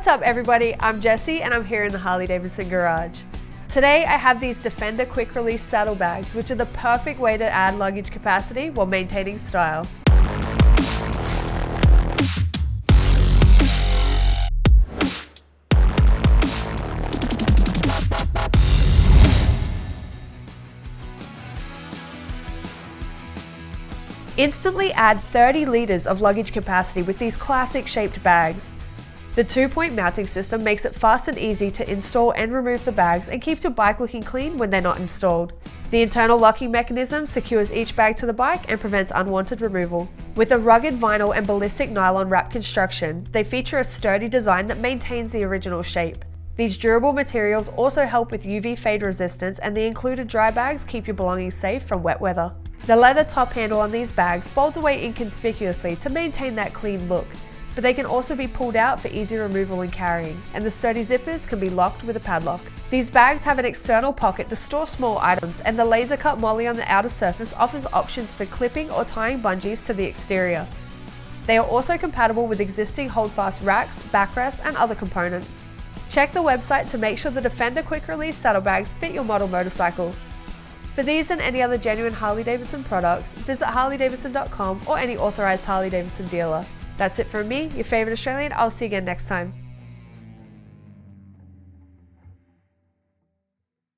What's up everybody, I'm Jessie and I'm here in the Harley-Davidson garage. Today I have these Defender quick release saddlebags, which are the perfect way to add luggage capacity while maintaining style. Instantly add 30 litres of luggage capacity with these classic shaped bags. The 2-point mounting system makes it fast and easy to install and remove the bags and keeps your bike looking clean when they're not installed. The internal locking mechanism secures each bag to the bike and prevents unwanted removal. With a rugged vinyl and ballistic nylon wrap construction, they feature a sturdy design that maintains the original shape. These durable materials also help with UV fade resistance, and the included dry bags keep your belongings safe from wet weather. The leather top handle on these bags folds away inconspicuously to maintain that clean look, but they can also be pulled out for easy removal and carrying, and the sturdy zippers can be locked with a padlock. These bags have an external pocket to store small items, and the laser cut molding on the outer surface offers options for clipping or tying bungees to the exterior. They are also compatible with existing holdfast racks, backrests, and other components. Check the website to make sure the Defender quick release saddlebags fit your model motorcycle. For these and any other genuine Harley-Davidson products, visit harleydavidson.com or any authorized Harley-Davidson dealer. That's it from me, your favorite Australian. I'll see you again next time.